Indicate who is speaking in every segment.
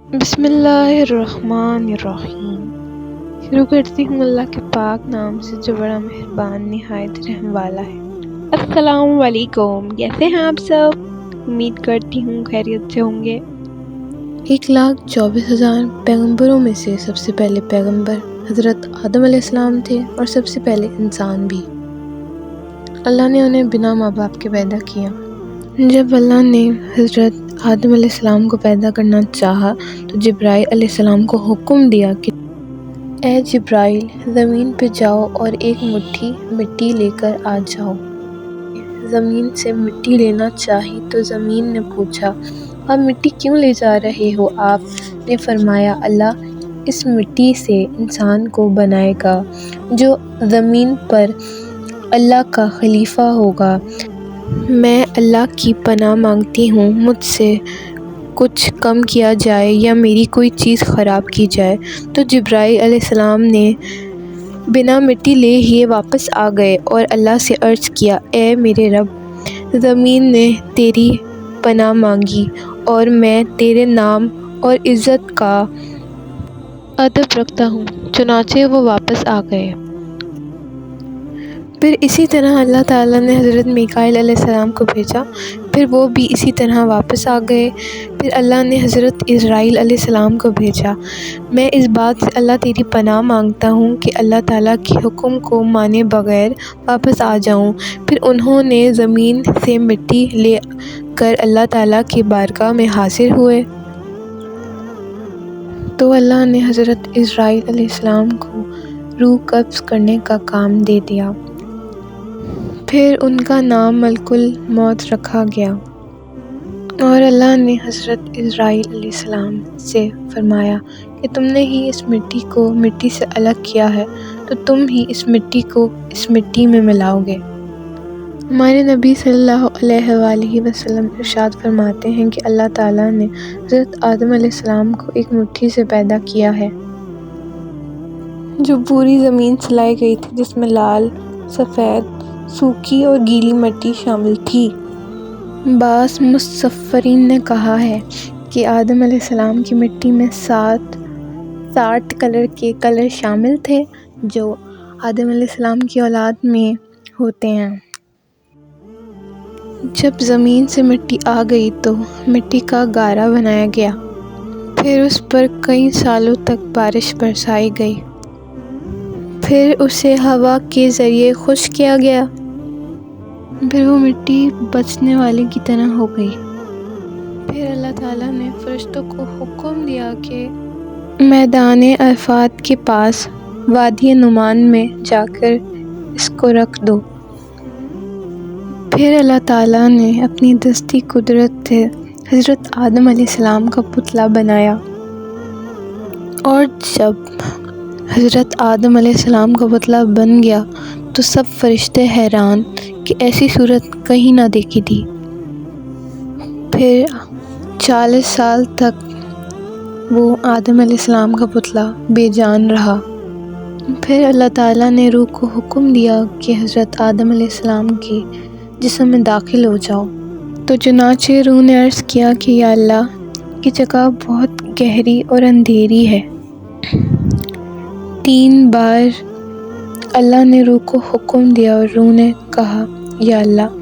Speaker 1: بسم اللہ الرحمن الرحیم۔ شروع کرتی ہوں اللہ کے پاک نام سے جو بڑا مہربان نہایت رحم والا ہے۔ السلام علیکم، کیسے ہیں آپ سب؟ امید کرتی ہوں خیریت سے ہوں گے۔
Speaker 2: 1,24,000 پیغمبروں میں سے سب سے پہلے پیغمبر حضرت آدم علیہ السلام تھے اور سب سے پہلے انسان بھی۔ اللہ نے انہیں بنا ماں باپ کے پیدا کیا۔ جب اللہ نے حضرت آدم علیہ السلام کو پیدا کرنا چاہا تو جبرائیل علیہ السلام کو حکم دیا کہ اے جبرائیل، زمین پہ جاؤ اور ایک مٹھی مٹی لے کر آ جاؤ۔ زمین سے مٹی لینا چاہی تو زمین نے پوچھا، آپ مٹی کیوں لے جا رہے ہو؟ آپ نے فرمایا، اللہ اس مٹی سے انسان کو بنائے گا جو زمین پر اللہ کا خلیفہ ہوگا۔ میں اللہ کی پناہ مانگتی ہوں مجھ سے کچھ کم کیا جائے یا میری کوئی چیز خراب کی جائے۔ تو جبرائیل علیہ السلام نے بنا مٹی لے ہی واپس آ گئے اور اللہ سے عرض کیا، اے میرے رب، زمین نے تیری پناہ مانگی اور میں تیرے نام اور عزت کا
Speaker 1: ادب رکھتا ہوں، چنانچہ وہ واپس آ گئے۔
Speaker 2: پھر اسی طرح اللہ تعالیٰ نے حضرت میکائیل علیہ السلام کو بھیجا، پھر وہ بھی اسی طرح واپس آ گئے۔ پھر اللہ نے حضرت اسرائیل علیہ السلام کو بھیجا۔ میں اس بات سے اللہ تیری پناہ مانگتا ہوں کہ اللہ تعالیٰ کے حکم کو مانے بغیر واپس آ جاؤں۔ پھر انہوں نے زمین سے مٹی لے کر اللہ تعالیٰ کی بارگاہ میں حاضر ہوئے۔ تو اللہ نے حضرت اسرائیل علیہ السلام کو روح قبض کرنے کا کام دے دیا۔ پھر ان کا نام ملک الموت رکھا گیا۔ اور اللہ نے حضرت اسرائیل علیہ السلام سے فرمایا کہ تم نے ہی اس مٹی کو مٹی سے الگ کیا ہے تو تم ہی اس مٹی کو اس مٹی میں ملاؤ گے۔ ہمارے نبی صلی اللہ علیہ وآلہ وسلم ارشاد فرماتے ہیں کہ اللہ تعالیٰ نے حضرت آدم علیہ السلام کو ایک مٹھی سے پیدا کیا ہے جو پوری زمین سے لائی گئی تھی، جس میں لال، سفید، سوکھی اور گیلی مٹی شامل تھی۔ بعض مفسرین نے کہا ہے کہ آدم علیہ السلام کی مٹی میں 60 کلر کے کلر شامل تھے جو آدم علیہ السلام کی اولاد میں ہوتے ہیں۔ جب زمین سے مٹی آ گئی تو مٹی کا غارہ بنایا گیا، پھر اس پر کئی سالوں تک بارش برسائی گئی، پھر اسے ہوا کے ذریعے خشک کیا گیا، پھر وہ مٹی بچنے والے کی طرح ہو گئی۔ پھر اللہ تعالیٰ نے فرشتوں کو حکم دیا کہ میدان عرفات کے پاس وادی نعمان میں جا کر اس کو رکھ دو۔ پھر اللہ تعالیٰ نے اپنی دستی قدرت سے حضرت آدم علیہ السلام کا پتلا بنایا، اور جب حضرت آدم علیہ السلام کا پتلا بن گیا تو سب فرشتے حیران کہ ایسی صورت کہیں نہ دیکھی تھی۔ پھر 40 سال تک وہ آدم علیہ السلام کا پتلا بے جان رہا۔ پھر اللہ تعالیٰ نے روح کو حکم دیا کہ حضرت آدم علیہ السلام کے جسم میں داخل ہو جاؤ۔ تو چنانچہ روح نے عرض کیا کہ یا اللہ، یہ جگہ بہت گہری اور اندھیری ہے۔ 3 بار اللہ نے روح کو حکم دیا اور روح نے کہا، یا اللہ،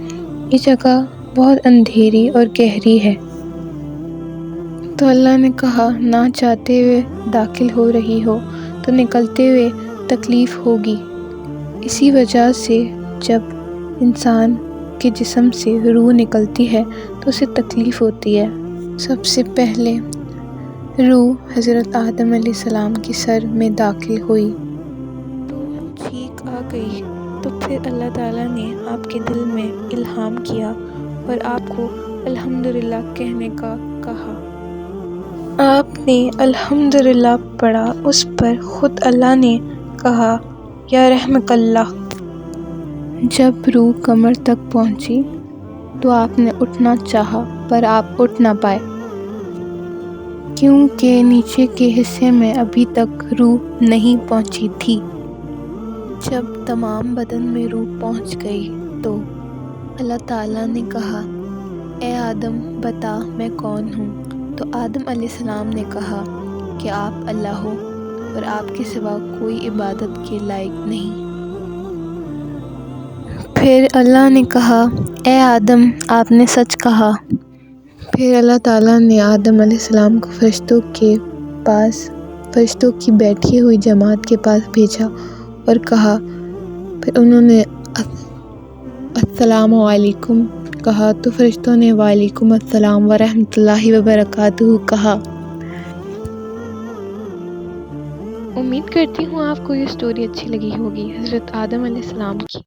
Speaker 2: یہ جگہ بہت اندھیری اور گہری ہے۔ تو اللہ نے کہا، نہ چاہتے ہوئے داخل ہو رہی ہو تو نکلتے ہوئے تکلیف ہوگی۔ اسی وجہ سے جب انسان کے جسم سے روح نکلتی ہے تو اسے تکلیف ہوتی ہے۔ سب سے پہلے روح حضرت آدم علیہ السلام کے سر میں داخل ہوئی تو چھینک آ گئی، تو پھر اللہ تعالیٰ نے آپ کے دل میں الہام کیا اور آپ کو الحمدللہ کہنے کا کہا۔ آپ نے الحمدللہ پڑھا، اس پر خود اللہ نے کہا، یا رحمک اللہ۔ جب روح کمر تک پہنچی تو آپ نے اٹھنا چاہا پر آپ اٹھ نہ پائے، کیونکہ نیچے کے حصے میں ابھی تک روح نہیں پہنچی تھی۔ جب تمام بدن میں روح پہنچ گئی تو اللہ تعالیٰ نے کہا، اے آدم، بتا میں کون ہوں؟ تو آدم علیہ السلام نے کہا کہ آپ اللہ ہو اور آپ کے سوا کوئی عبادت کے لائق نہیں۔ پھر اللہ نے کہا اے آدم آپ نے سچ کہا۔ پھر اللہ تعالیٰ نے آدم علیہ السلام کو فرشتوں کی بیٹھی ہوئی جماعت کے پاس بھیجا اور کہا، پھر انہوں نے السلام علیکم کہا تو فرشتوں نے وعلیکم السلام ورحمۃ اللہ وبرکاتہ کہا۔
Speaker 1: امید کرتی ہوں آپ کو یہ سٹوری اچھی لگی ہوگی حضرت آدم علیہ السلام کی۔